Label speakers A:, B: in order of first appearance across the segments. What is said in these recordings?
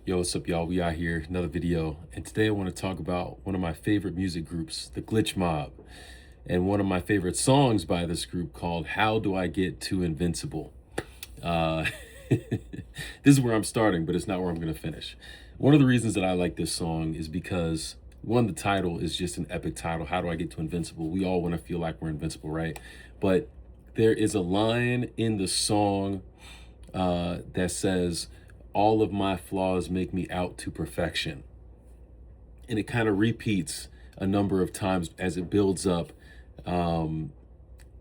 A: Yo, what's up, y'all? We out here, another video. And today I want to talk about one of my favorite music groups, the Glitch Mob, and one of my favorite songs by this group called How Do I Get to Invincible? Uh, this is where I'm starting, but it's not where I'm going to finish. One of the reasons that I like this song is because, one, the title is just an epic title. How do I get to invincible? We all want to feel like we're invincible, right? But there is a line in the song that says, all of my flaws make me out to perfection. And it kind of repeats a number of times as it builds up. And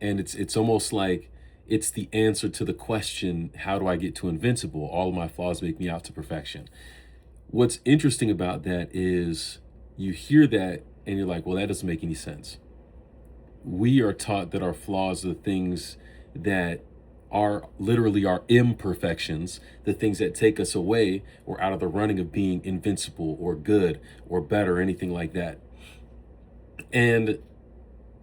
A: it's almost like it's the answer to the question, how do I get to invincible? All of my flaws make me out to perfection. What's interesting about that is you hear that and you're like, well, that doesn't make any sense. We are taught that our flaws are the things that are literally our imperfections, the things that take us away or out of the running of being invincible or good or better, or anything like that. And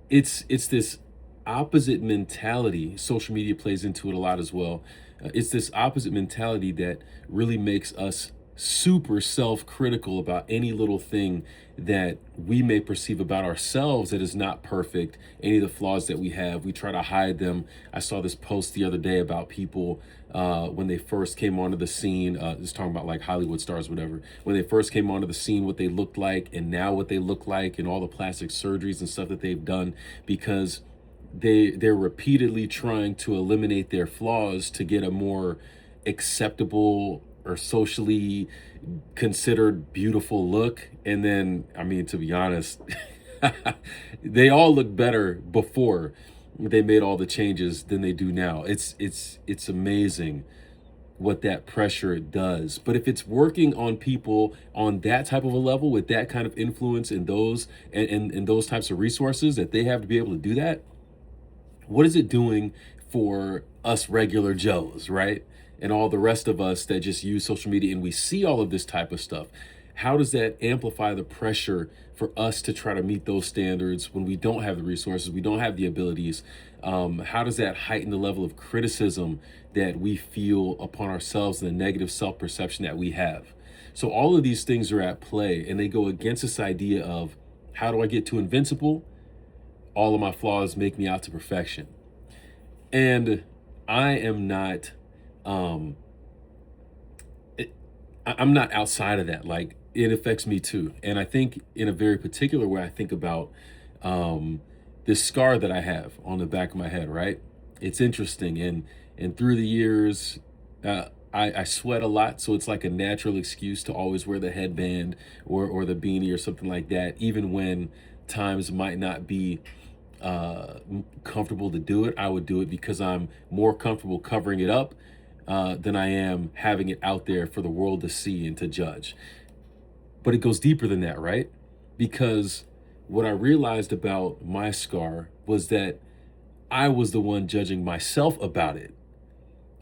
A: it's this opposite mentality. Social media plays into it a lot as well. It's this opposite mentality that really makes us super self-critical about any little thing that we may perceive about ourselves that is not perfect. Any of the flaws that we have, we try to hide them. I saw this post the other day about people when they first came onto the scene, just talking about like Hollywood stars, whatever, when they first came onto the scene, what they looked like, and now what they look like, and all the plastic surgeries and stuff that they've done, because they're repeatedly trying to eliminate their flaws to get a more acceptable or socially considered beautiful look. And then, I mean, to be honest, they all look better before they made all the changes than they do now. It's amazing what that pressure does. But if it's working on people on that type of a level with that kind of influence and those and those types of resources that they have to be able to do that, what is it doing for us regular Joes, right? And all the rest of us that just use social media and we see all of this type of stuff. How does that amplify the pressure for us to try to meet those standards when we don't have the resources, we don't have the abilities? How does that heighten the level of criticism that we feel upon ourselves and the negative self-perception that we have? So all of these things are at play, and they go against this idea of, how do I get to invincible? All of my flaws make me out to perfection. And I am not, I'm not outside of that. Like, it affects me too. And I think in a very particular way, I think about this scar that I have on the back of my head, right? It's interesting. And through the years, I sweat a lot, so it's like a natural excuse to always wear the headband or the beanie or something like that, even when times might not be comfortable to do it. I would do it because I'm more comfortable covering it up than I am having it out there for the world to see and to judge. But it goes deeper than that, right? Because what I realized about my scar was that I was the one judging myself about it.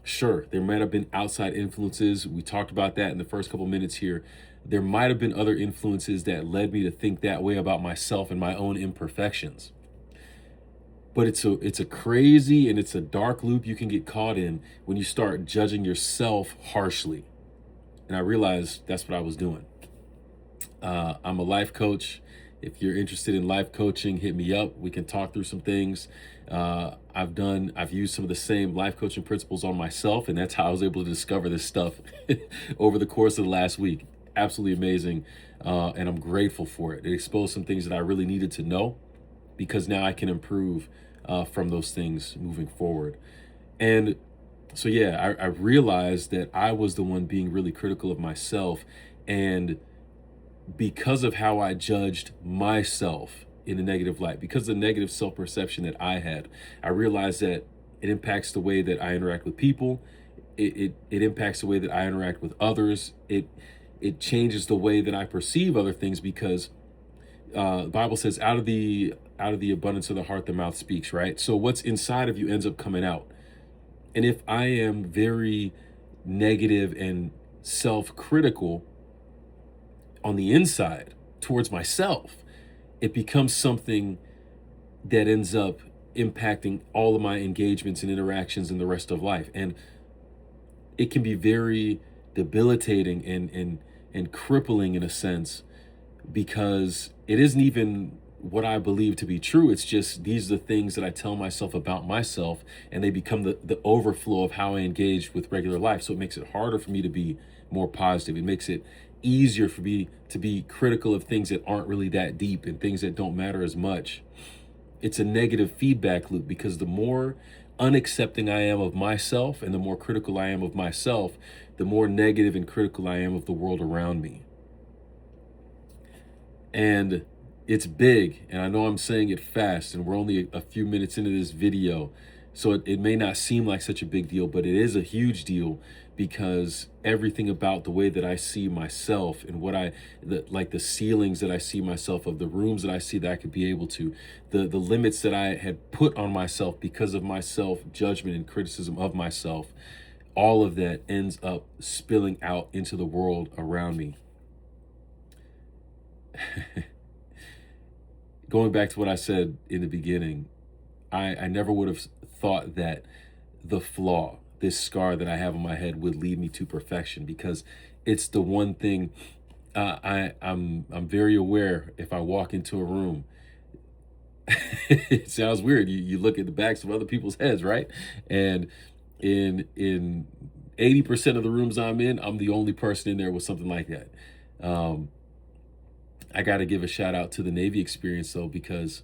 A: Sure, there might have been outside influences. We talked about that in the first couple minutes here. There might have been other influences that led me to think that way about myself and my own imperfections. But it's a crazy and it's a dark loop you can get caught in when you start judging yourself harshly. And I realized that's what I was doing. I'm a life coach. If you're interested in life coaching, hit me up. We can talk through some things. I've used some of the same life coaching principles on myself, and that's how I was able to discover this stuff over the course of the last week. Absolutely amazing. And I'm grateful for it. It exposed some things that I really needed to know, because now I can improve from those things moving forward. And so, yeah, I realized that I was the one being really critical of myself. And because of how I judged myself in a negative light, because of the negative self-perception that I had, I realized that it impacts the way that I interact with people. It impacts the way that I interact with others. It changes the way that I perceive other things, because the Bible says out of the abundance of the heart, the mouth speaks, right? So what's inside of you ends up coming out. And if I am very negative and self-critical on the inside towards myself, it becomes something that ends up impacting all of my engagements and interactions in the rest of life. And it can be very debilitating and and crippling in a sense, because it isn't even what I believe to be true. It's just these are the things that I tell myself about myself, and they become the overflow of how I engage with regular life. So it makes it harder for me to be more positive. It makes it easier for me to be critical of things that aren't really that deep and things that don't matter as much. It's a negative feedback loop, because the more unaccepting I am of myself and the more critical I am of myself, the more negative and critical I am of the world around me. And it's big, and I know I'm saying it fast, and we're only a few minutes into this video, so it may not seem like such a big deal, but it is a huge deal, because everything about the way that I see myself and like the ceilings that I see myself of, the rooms that I see that I could be able to, the limits that I had put on myself because of my self-judgment and criticism of myself, all of that ends up spilling out into the world around me. Going back to what I said in the beginning, I never would have thought that the flaw, this scar that I have on my head, would lead me to perfection, because it's the one thing I'm very aware. If I walk into a room, it sounds weird. You look at the backs of other people's heads, right? And in 80% of the rooms I'm in, I'm the only person in there with something like that. I got to give a shout out to the Navy experience, though, because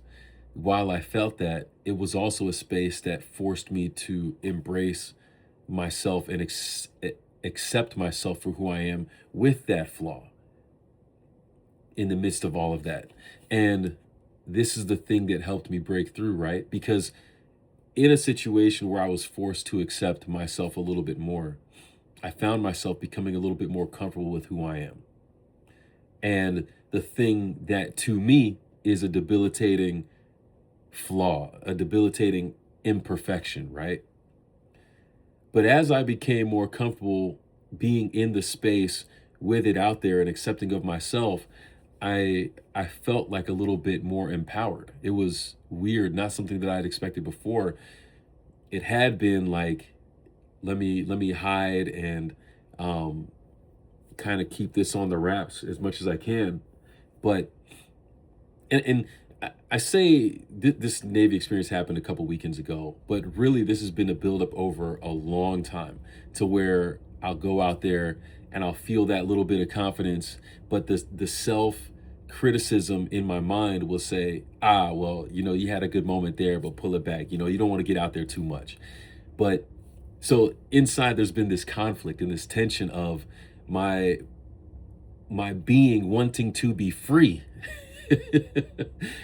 A: while I felt that, it was also a space that forced me to embrace myself and accept myself for who I am with that flaw in the midst of all of that. And this is the thing that helped me break through, right? Because in a situation where I was forced to accept myself a little bit more, I found myself becoming a little bit more comfortable with who I am. And the thing that to me is a debilitating flaw, a debilitating imperfection, right? But as I became more comfortable being in the space with it out there and accepting of myself, I felt like a little bit more empowered. It was weird, not something that I'd expected before. It had been like, let me hide and kind of keep this on the wraps as much as I can. But and I say this Navy experience happened a couple weekends ago, but really this has been a buildup over a long time, to where I'll go out there and I'll feel that little bit of confidence, but the self criticism in my mind will say, well, you had a good moment there, but pull it back. You don't want to get out there too much. But so inside there's been this conflict and this tension of my being wanting to be free,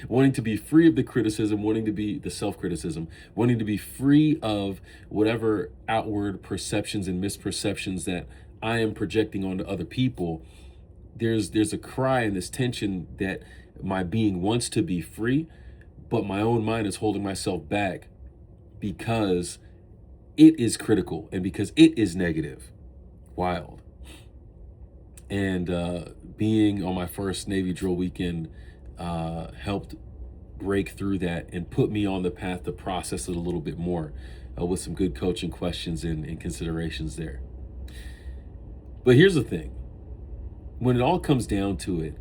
A: wanting to be free of the criticism, wanting to be the self-criticism, wanting to be free of whatever outward perceptions and misperceptions that I am projecting onto other people. There's a cry and this tension that my being wants to be free, but my own mind is holding myself back because it is critical and because it is negative. Wild. And being on my first Navy drill weekend helped break through that and put me on the path to process it a little bit more with some good coaching questions and considerations there. But here's the thing. When it all comes down to it,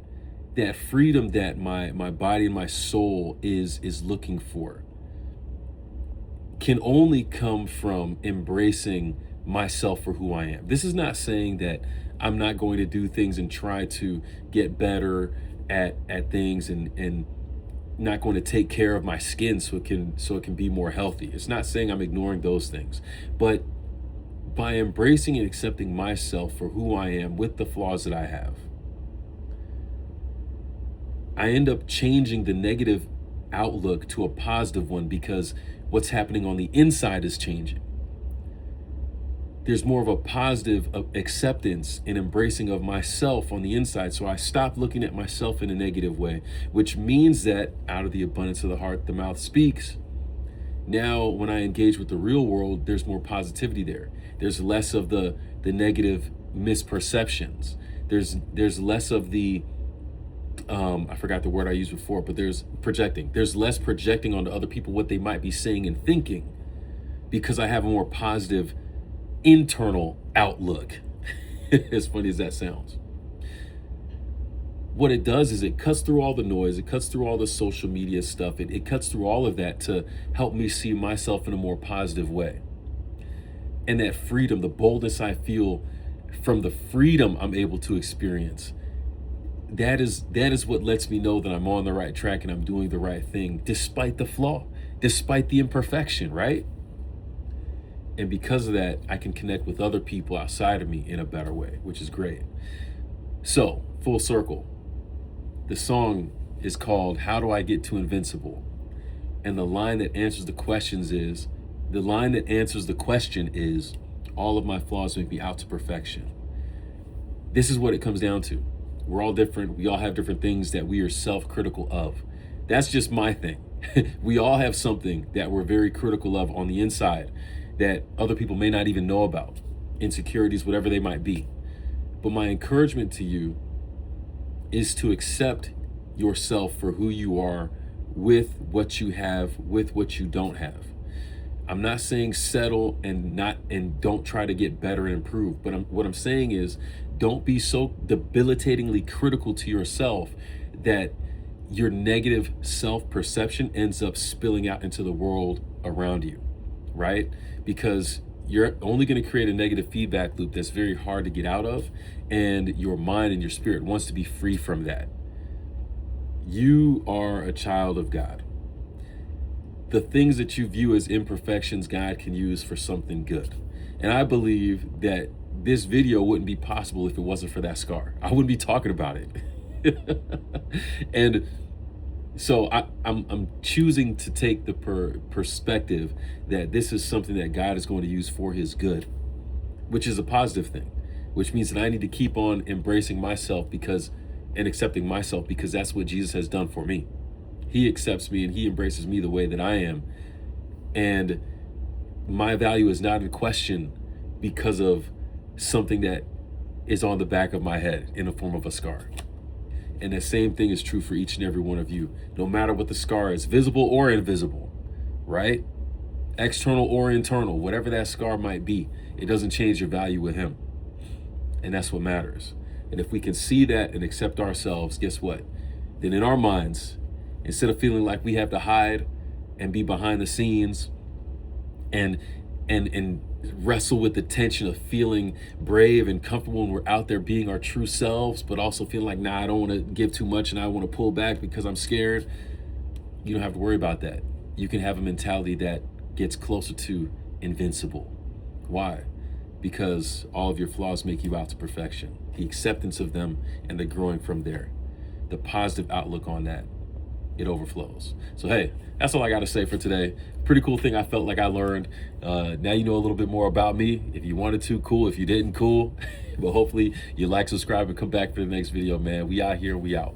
A: that freedom that my body and my soul is looking for can only come from embracing myself for who I am. This is not saying that I'm not going to do things and try to get better at things and not going to take care of my skin so it can be more healthy. It's not saying I'm ignoring those things, but by embracing and accepting myself for who I am with the flaws that I have, I end up changing the negative outlook to a positive one, because what's happening on the inside is changing. There's more of a positive acceptance and embracing of myself on the inside. So I stop looking at myself in a negative way, which means that out of the abundance of the heart, the mouth speaks. Now, when I engage with the real world, there's more positivity there. There's less of the negative misperceptions. There's less of the, I forgot the word I used before, but there's projecting. There's less projecting onto other people what they might be saying and thinking, because I have a more positive internal outlook, as funny as that sounds. what it does is it cuts through all the noise, it cuts through all the social media stuff, it cuts through all of that to help me see myself in a more positive way. And that freedom, the boldness I feel from the freedom I'm able to experience, that is what lets me know that I'm on the right track and I'm doing the right thing, despite the flaw, despite the imperfection, right? And because of that, I can connect with other people outside of me in a better way, which is great. So, full circle. The song is called How Do I Get to Invincible? And the line that answers the question is, all of my flaws make me out to perfection. This is what it comes down to. We're all different. We all have different things that we are self-critical of. That's just my thing. We all have something that we're very critical of on the inside that other people may not even know about. Insecurities, whatever they might be. But my encouragement to you is to accept yourself for who you are, with what you have, with what you don't have. I'm not saying settle and don't try to get better and improve, but what I'm saying is don't be so debilitatingly critical to yourself that your negative self-perception ends up spilling out into the world around you, right? Because you're only going to create a negative feedback loop that's very hard to get out of, and your mind and your spirit wants to be free from that. You are a child of God. The things that you view as imperfections, God can use for something good. And I believe that this video wouldn't be possible if it wasn't for that scar. I wouldn't be talking about it. And so I'm choosing to take the perspective that this is something that God is going to use for his good, which is a positive thing, which means that I need to keep on embracing myself and accepting myself, because that's what Jesus has done for me. He accepts me and he embraces me the way that I am. And my value is not in question because of something that is on the back of my head in the form of a scar. And the same thing is true for each and every one of you, no matter what the scar is, visible or invisible, right? External or internal, whatever that scar might be, it doesn't change your value with him. And that's what matters. And if we can see that and accept ourselves, guess what? Then in our minds, instead of feeling like we have to hide and be behind the scenes and wrestle with the tension of feeling brave and comfortable when we're out there being our true selves, but also feeling like, nah, I don't want to give too much and I want to pull back because I'm scared. You don't have to worry about that. You can have a mentality that gets closer to invincible. Why? Because all of your flaws make you out to perfection. The acceptance of them and the growing from there. The positive outlook on that. It overflows. So hey, that's all I got to say for today. Pretty cool thing I felt like I learned. Now you know a little bit more about me. If you wanted to, cool. If you didn't, cool. But hopefully you like, subscribe, and come back for the next video, man. We out here, we out.